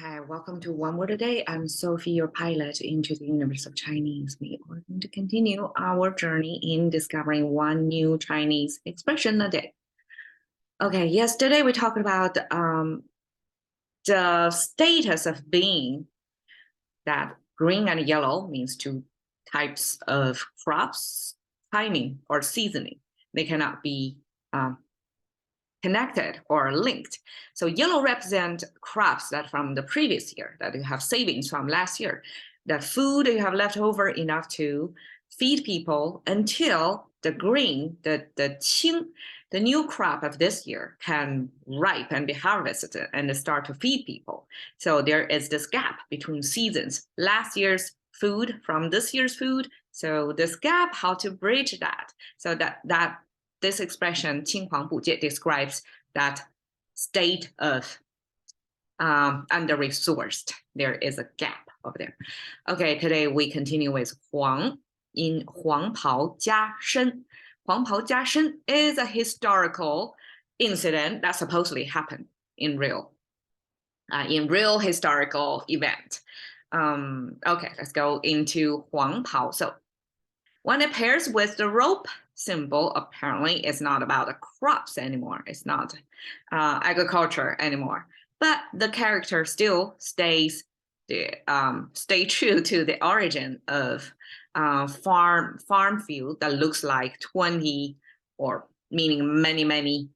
Hi, welcome to One Word a Day. I'm Sophie, your pilot into the universe of Chinese. We are going to continue our journey in discovering one new Chinese expression a day. Okay, yesterday we talked about the status of being that green and yellow means two types of crops, timing or seasoning. They cannot be connected or linked. So yellow represent crops that from the previous year, that you have savings from last year, that food you have left over enough to feed people until the green, the qing, the new crop of this year can ripe and be harvested and start to feed people. So there is this gap between seasons, last year's food from this year's food. So this gap, how to bridge that? So that this expression 青黄不接 describes that state of under-resourced. There is a gap over there. Okay, today we continue with 黄 in 黄袍加身. 黄袍加身 is a historical incident that supposedly happened in real historical event. Okay, let's go into 黄袍. So when it pairs with the rope symbol, apparently it's not about the crops anymore. It's not agriculture anymore. But the character still stays stay true to the origin of farm field that looks like 20 or meaning many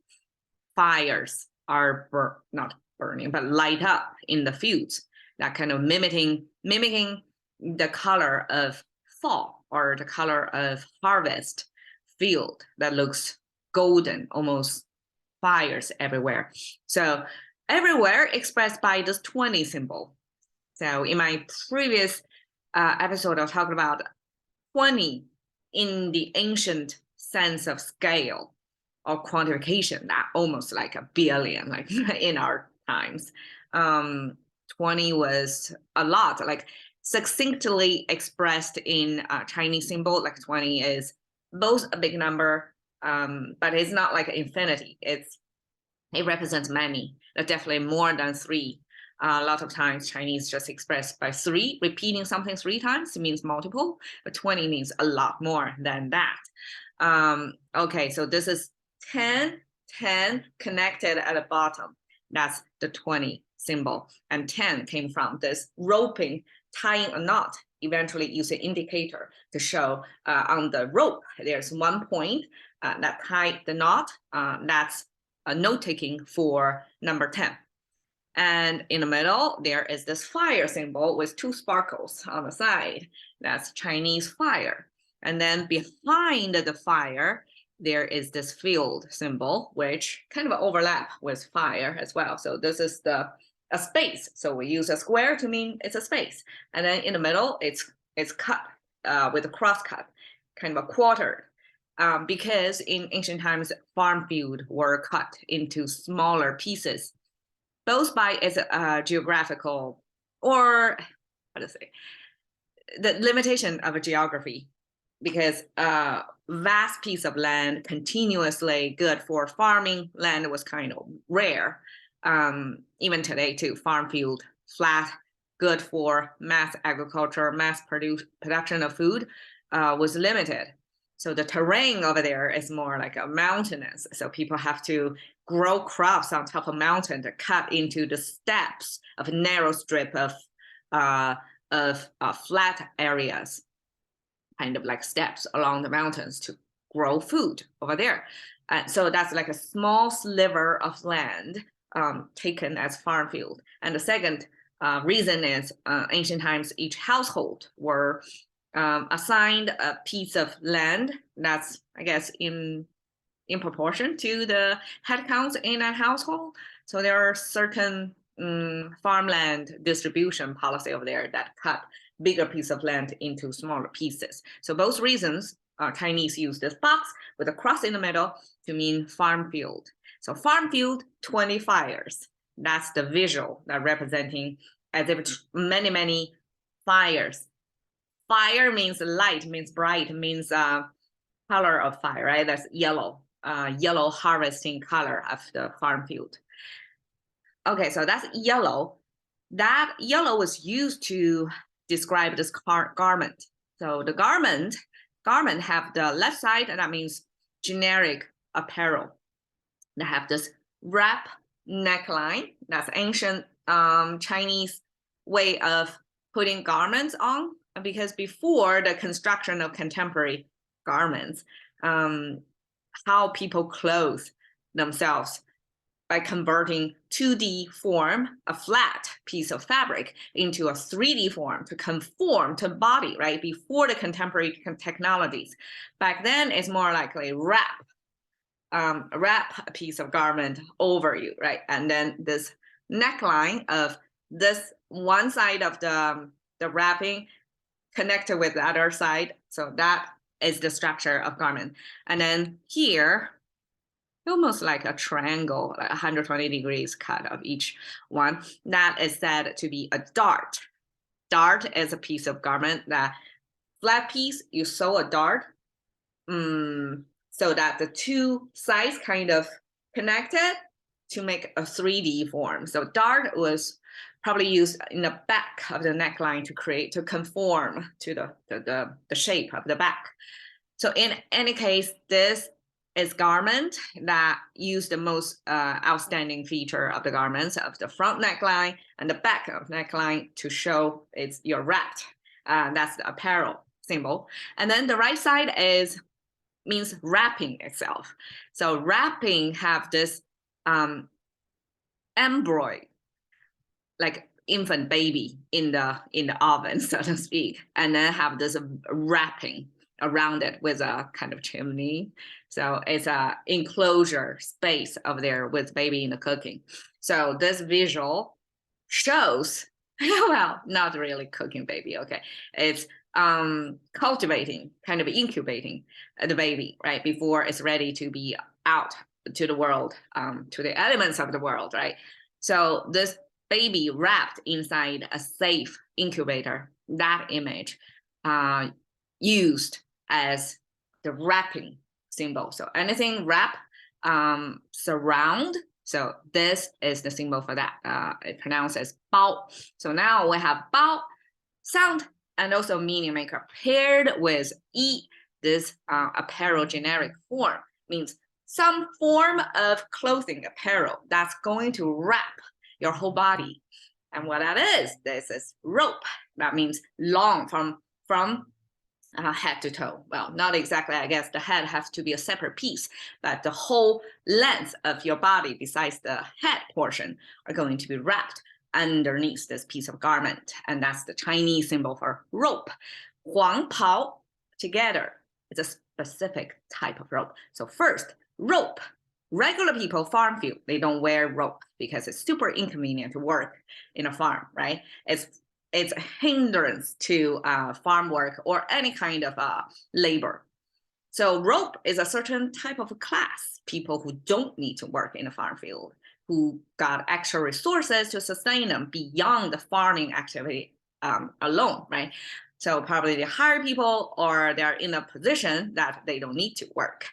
fires are not burning but light up in the fields, that kind of mimicking the color of fall or the color of harvest field that looks golden, almost fires everywhere. So everywhere expressed by this 20 symbol. So in my previous episode, I was talking about 20 in the ancient sense of scale or quantification, that almost like a billion, like in our times. 20 was a lot, like succinctly expressed in Chinese symbol, like 20 is both a big number, but it's not like infinity. It represents many, definitely more than three. A lot of times Chinese just expressed by three, repeating something three times means multiple, but 20 means a lot more than that. Okay, so this is 10 connected at the bottom. That's the 20 symbol. And 10 came from this roping, tying a knot. Eventually use an indicator to show on the rope, there's one point that tied the knot. That's a note taking for number 10. And in the middle, there is this fire symbol with two sparkles on the side. That's Chinese fire. And then behind the fire, there is this field symbol, which kind of overlap with fire as well. So this is a space. So we use a square to mean it's a space. And then in the middle, it's cut with a cross cut, kind of a quartered. Because in ancient times, farm field were cut into smaller pieces, both by its geographical or how to say, the limitation of a geography, because a vast piece of land continuously good for farming land was kind of rare. Even today too, farm field, flat, good for mass agriculture, mass production of food was limited. So the terrain over there is more like a mountainous. So people have to grow crops on top of mountain to cut into the steps of a narrow strip of flat areas, kind of like steps along the mountains to grow food over there. So that's like a small sliver of land taken as farm field. And the second reason is ancient times, each household were assigned a piece of land that's, I guess, in proportion to the head counts in a household. So there are certain farmland distribution policy over there that cut bigger piece of land into smaller pieces. So both reasons, Chinese use this box with a cross in the middle to mean farm field. So farm field, 20 fires. That's the visual that representing as if many fires. Fire means light, means bright, means color of fire, right? That's yellow, yellow harvesting color of the farm field. Okay, so that's yellow. that yellow was used to describe this garment. So the garment have the left side, and that means generic apparel. They have this wrap neckline. That's ancient Chinese way of putting garments on, because before the construction of contemporary garments, how people clothe themselves by converting 2D form, a flat piece of fabric, into a 3D form to conform to body, right? Before the contemporary technologies. Back then, it's more likely wrap a piece of garment over you, right? And then this neckline of this one side of the wrapping connected with the other side. So that is the structure of garment. And then here, almost like a triangle, like 120 degrees cut of each one. That is said to be a dart. Dart is a piece of garment that flat piece, you sew a dart so that the two sides kind of connected to make a 3D form. So dart was probably used in the back of the neckline to conform to the shape of the back. So in any case, this is garment that use the most outstanding feature of the garments of the front neckline and the back of neckline to show you're wrapped. That's the apparel symbol. And then the right side means wrapping itself. So wrapping have this embroid, like infant baby in the oven, so to speak, and then have this wrapping around it with a kind of chimney. So it's a enclosure space over there with baby in the cooking. So this visual shows, well, not really cooking baby, okay. It's cultivating, kind of incubating the baby, right, before it's ready to be out to the world, to the elements of the world, right? So this baby wrapped inside a safe incubator, that image used as the wrapping symbol. So anything wrap, surround. So this is the symbol for that. It pronounced as bao. So now we have bao, sound, and also meaning maker paired with yi. This apparel generic form means some form of clothing, apparel that's going to wrap your whole body. And what that is, this is rope. That means long from head to toe. Well, not exactly, I guess the head has to be a separate piece, but the whole length of your body besides the head portion are going to be wrapped underneath this piece of garment. And that's the Chinese symbol for rope. Huang pao, together, it's a specific type of rope. So first, rope. Regular people, farm field, they don't wear rope because it's super inconvenient to work in a farm, right? It's a hindrance to farm work or any kind of labor. So rope is a certain type of class, people who don't need to work in a farm field, who got extra resources to sustain them beyond the farming activity alone, right? So probably they hire people or they're in a position that they don't need to work.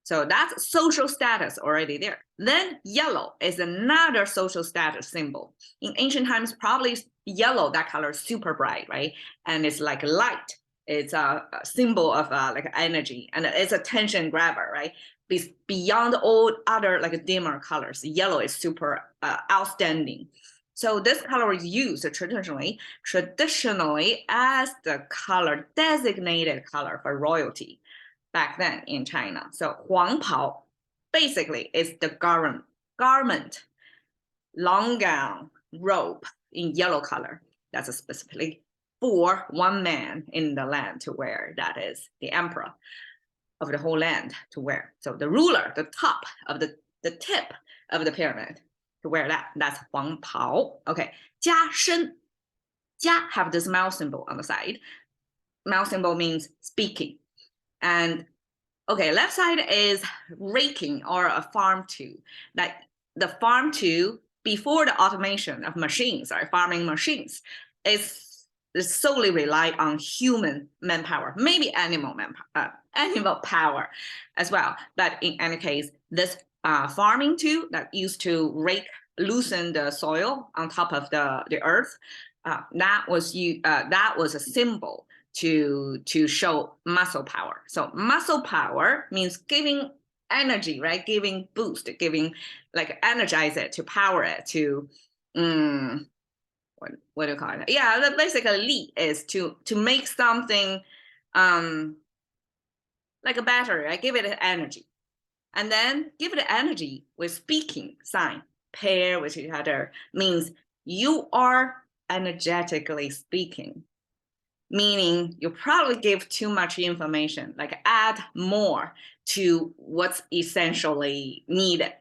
So that's social status already there. Then yellow is another social status symbol. In ancient times, probably yellow, that color is super bright, right? And it's like light. It's a symbol of like energy, and it's a tension grabber, right? Beyond all other like dimmer colors, yellow is super outstanding. So this color is used traditionally as the color, designated color for royalty back then in China. So huang pao basically is the garment, long gown, robe in yellow color. That's specifically for one man in the land to wear. That is the emperor of the whole land to wear. So the ruler, the top of the tip of the pyramid to wear that. That's huang pao. Okay, jia shen. Jia have this mouth symbol on the side. Mouth symbol means speaking. And okay, left side is raking or a farm tool. Like the farm tool before the automation of machines or farming machines is solely relied on human manpower, maybe animal power as well. But in any case, this farming tool that used to rake loosen the soil on top of the earth. That was a symbol to show muscle power. So muscle power means giving energy, right? Giving boost, giving like energize it, to power it, to what do you call it? Yeah, basically li is to make something like a battery, right? Give it energy. And then give it energy with speaking sign, pair with each other, means you are energetically speaking, meaning you probably give too much information, like add more to what's essentially needed.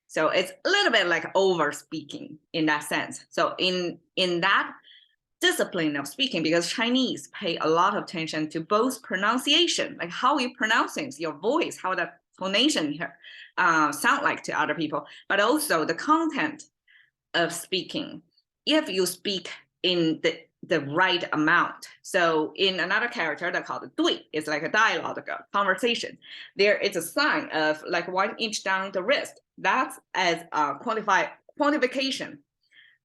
So it's a little bit like over speaking in that sense. So in that discipline of speaking, because Chinese pay a lot of attention to both pronunciation, like how you pronounce things, your voice, how the tonation here sound like to other people, but also the content of speaking. If you speak in the right amount. So in another character that called 对, it's like a dialogue, a conversation. There is a sign of like 1 inch down the wrist. That's as quantification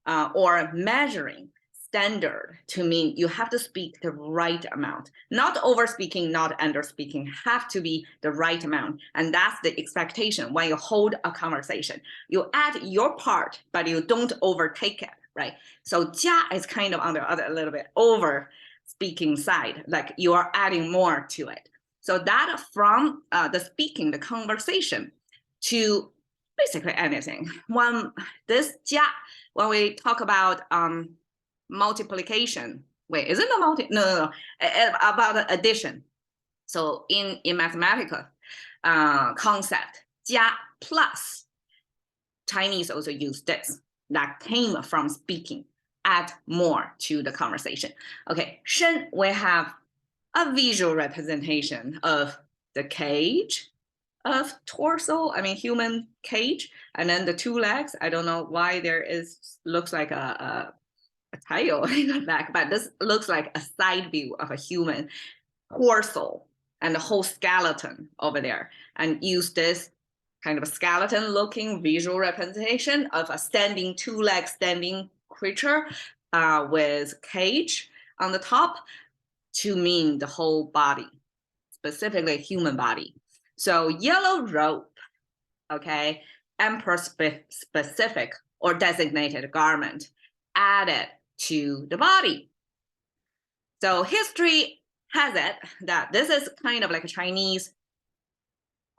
or measuring standard, to mean you have to speak the right amount, not over speaking, not under speaking, have to be the right amount. And that's the expectation when you hold a conversation. You add your part, but you don't overtake it, right? So 加 is kind of on the other, a little bit over speaking side, like you are adding more to it. So that from the speaking, the conversation, to basically anything. When we talk about multiplication, wait, is it a multi? No, about addition. So in mathematical concept, 加 plus, Chinese also use this. That came from speaking, add more to the conversation. Okay, 身, we have a visual representation of the cage of torso, I mean human cage, and then the 2 legs. I don't know why there looks like a tail in the back, but this looks like a side view of a human torso and the whole skeleton over there, and use this kind of a skeleton looking visual representation of a standing 2-leg standing creature with cage on the top, to mean the whole body, specifically human body. So yellow rope, okay, emperor specific or designated garment added to the body. So history has it that this is kind of like a Chinese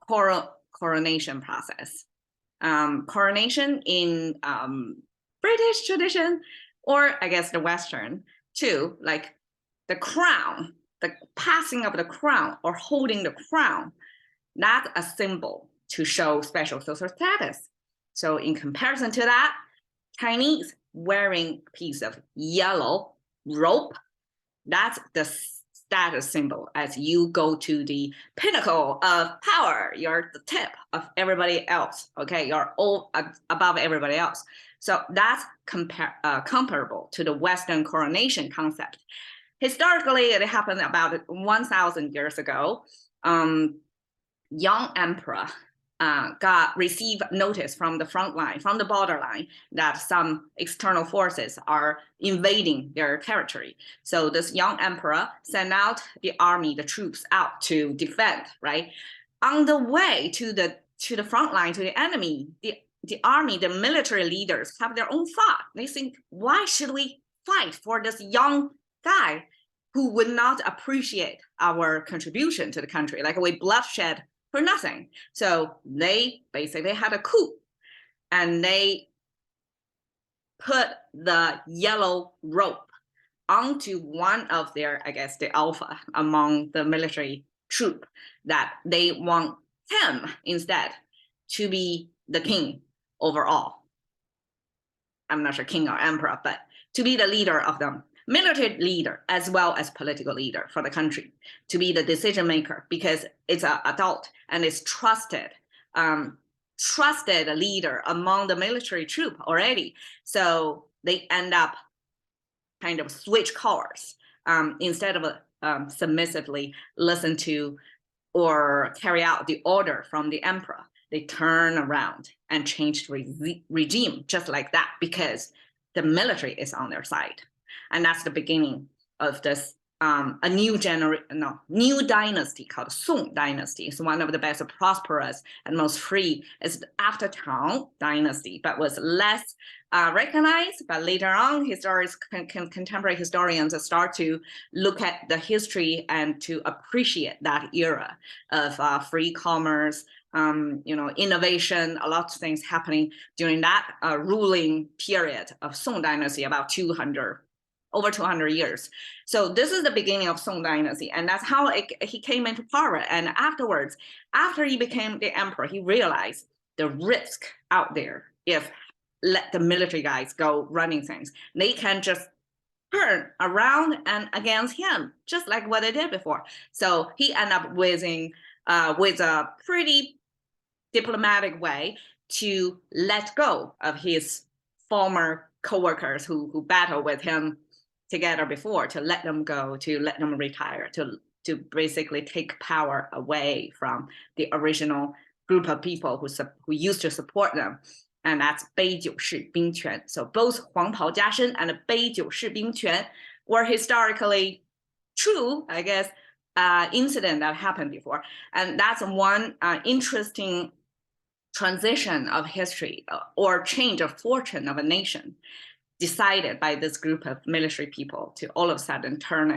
coronation process. Coronation in British tradition, or I guess the Western too, like the crown, the passing of the crown or holding the crown, that's a symbol to show special social status. So in comparison to that, Chinese wearing a piece of yellow rope, that's the status symbol. As you go to the pinnacle of power, you're the tip of everybody else, okay? You're all above everybody else. So that's comparable to the Western coronation concept. Historically, it happened about 1,000 years ago. Young emperor received notice from the front line, from the borderline, that some external forces are invading their territory. So this young emperor sent out the army, the troops out to defend, right? On the way to the front line, to the enemy, the army, the military leaders have their own thought. They think, why should we fight for this young guy who would not appreciate our contribution to the country? Like, we bloodshed for nothing. So they basically had a coup, and they put the yellow rope onto one of their, I guess, the alpha among the military troop, that they want him instead to be the king overall. I'm not sure king or emperor, but to be the leader of them, military leader as well as political leader for the country, to be the decision maker, because it's an adult and is trusted leader among the military troop already. So they end up kind of switch cars instead of submissively listen to or carry out the order from the emperor. they turn around and change regime just like that because the military is on their side. And that's the beginning of this a new dynasty called Song Dynasty. It's one of the best prosperous and most free. It's after Tang Dynasty, but was less recognized. But later on, contemporary historians start to look at the history and to appreciate that era of free commerce, innovation, a lot of things happening during that ruling period of Song Dynasty, about over 200 years. So this is the beginning of Song Dynasty, and that's how he came into power. And afterwards, after he became the emperor, he realized the risk out there if let the military guys go running things. They can just turn around and against him, just like what they did before. So he ended up with a pretty diplomatic way to let go of his former co-workers who battled with him together before, to let them go, to let them retire, to basically take power away from the original group of people who used to support them. And that's 杯酒释兵权. So both 黄袍加身 and 杯酒释兵权 were historically true, I guess, incident that happened before. And that's one interesting transition of history or change of fortune of a nation decided by this group of military people to all of a sudden turn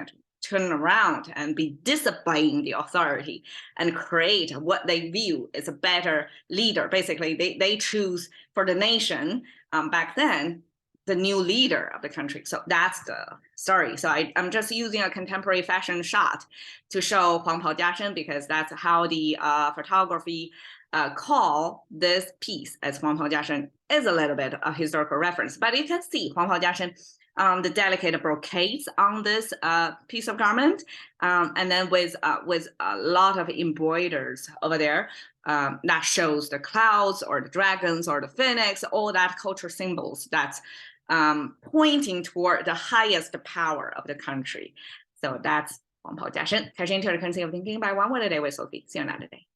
around and be disobeying the authority and create what they view as a better leader. Basically, they choose for the nation back then the new leader of the country. So that's the story. So I'm just using a contemporary fashion shot to show 黄袍加身 because that's how the photography call this piece as 黄袍加身 is a little bit of historical reference. But you can see 黄袍加身 the delicate brocades on this piece of garment, and then with a lot of embroiders over there that shows the clouds or the dragons or the phoenix, all that cultural symbols that's pointing toward the highest power of the country. So that's 黄袍加身. Cash into the currency of thinking by one word a day with Sophie. See you another day.